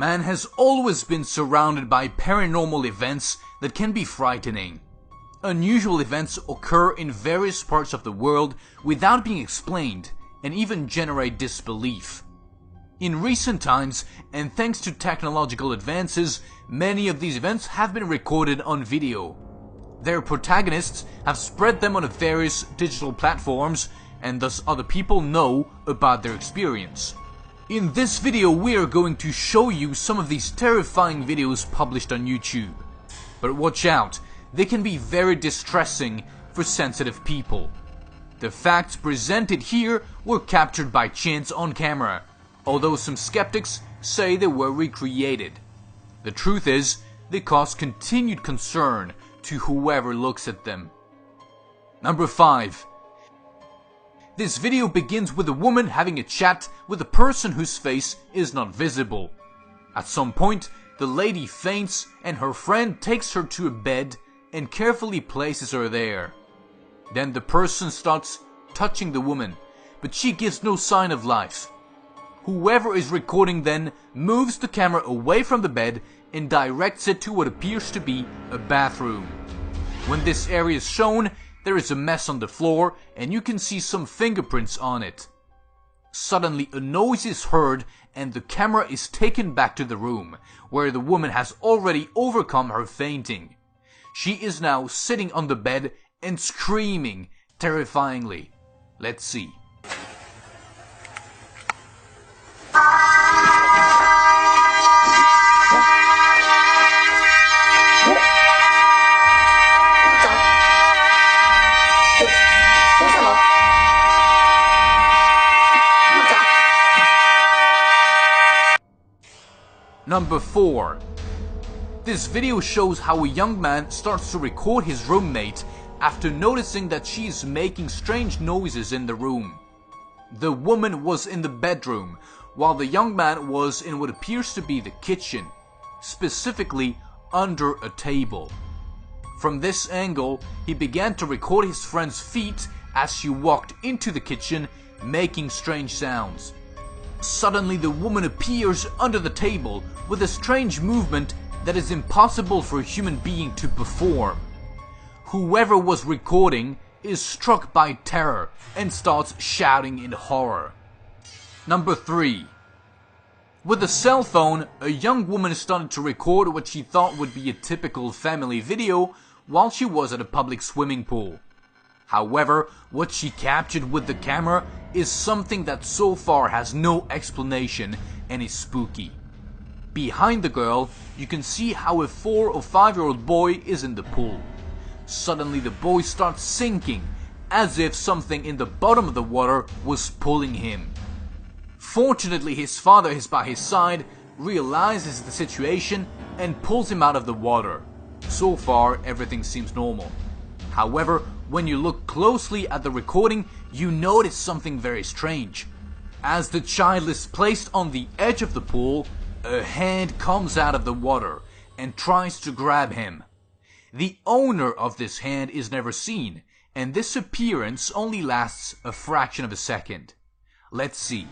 Man has always been surrounded by paranormal events that can be frightening. Unusual events occur in various parts of the world without being explained and even generate disbelief. In recent times, and thanks to technological advances, many of these events have been recorded on video. Their protagonists have spread them on various digital platforms, and thus other people know about their experience. In this video, we are going to show you some of these terrifying videos published on YouTube. But watch out, they can be very distressing for sensitive people. The facts presented here were captured by chance on camera, although some skeptics say they were recreated. The truth is, they cause continued concern to whoever looks at them. Number 5. This video begins with a woman having a chat with a person whose face is not visible. At some point, the lady faints and her friend takes her to a bed and carefully places her there. Then the person starts touching the woman, but she gives no sign of life. Whoever is recording then moves the camera away from the bed and directs it to what appears to be a bathroom. When this area is shown, there is a mess on the floor and you can see some fingerprints on it. Suddenly a noise is heard and the camera is taken back to the room, where the woman has already overcome her fainting. She is now sitting on the bed and screaming terrifyingly. Let's see. Number 4. This video shows how a young man starts to record his roommate after noticing that she is making strange noises in the room. The woman was in the bedroom, while the young man was in what appears to be the kitchen, specifically under a table. From this angle, he began to record his friend's feet as she walked into the kitchen, making strange sounds. Suddenly the woman appears under the table with a strange movement that is impossible for a human being to perform. Whoever was recording is struck by terror and starts shouting in horror. Number 3. With a cell phone, a young woman started to record what she thought would be a typical family video while she was at a public swimming pool. However, what she captured with the camera is something that so far has no explanation and is spooky. Behind the girl, you can see how a 4 or 5-year-old boy is in the pool. Suddenly the boy starts sinking, as if something in the bottom of the water was pulling him. Fortunately, his father is by his side, realizes the situation and pulls him out of the water. So far, everything seems normal. However, when you look closely at the recording, you notice something very strange. As the child is placed on the edge of the pool, a hand comes out of the water and tries to grab him. The owner of this hand is never seen, and this appearance only lasts a fraction of a second. Let's see.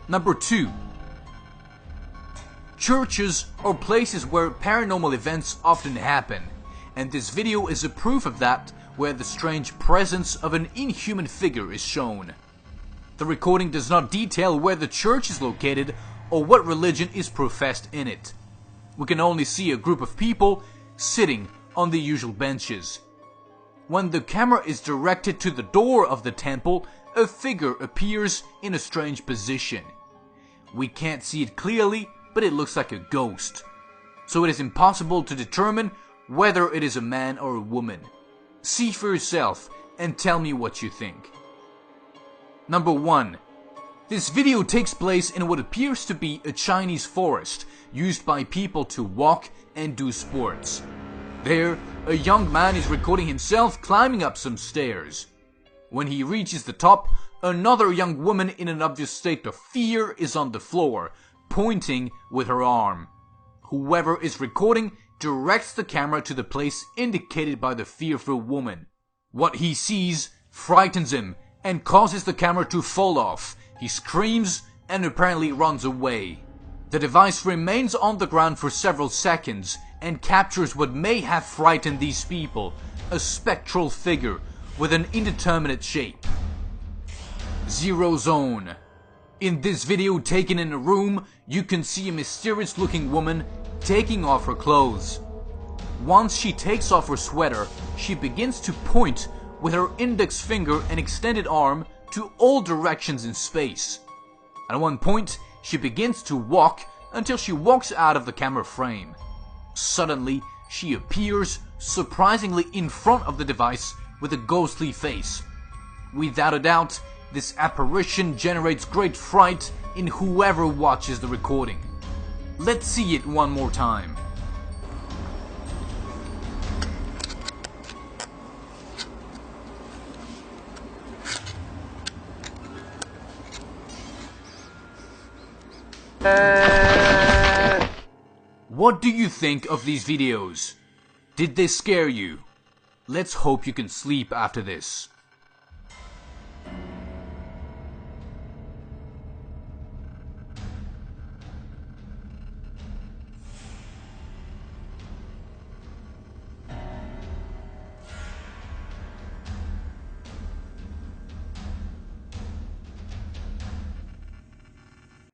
Number 2. Churches are places where paranormal events often happen, and this video is a proof of that, where the strange presence of an inhuman figure is shown. The recording does not detail where the church is located or what religion is professed in it. We can only see a group of people sitting on the usual benches. When the camera is directed to the door of the temple, a figure appears in a strange position. We can't see it clearly, but it looks like a ghost. So it is impossible to determine whether it is a man or a woman. See for yourself and tell me what you think. Number 1. This video takes place in what appears to be a Chinese forest used by people to walk and do sports. There, a young man is recording himself climbing up some stairs. When he reaches the top, another young woman in an obvious state of fear is on the floor, pointing with her arm. Whoever is recording directs the camera to the place indicated by the fearful woman. What he sees frightens him and causes the camera to fall off. He screams and apparently runs away. The device remains on the ground for several seconds and captures what may have frightened these people, a spectral figure with an indeterminate shape. Zero Zone. In this video taken in a room, you can see a mysterious looking woman taking off her clothes. Once she takes off her sweater, she begins to point with her index finger and extended arm to all directions in space. At one point, she begins to walk until she walks out of the camera frame. Suddenly, she appears surprisingly in front of the device with a ghostly face. Without a doubt, this apparition generates great fright in whoever watches the recording. Let's see it one more time. What do you think of these videos? Did they scare you? Let's hope you can sleep after this.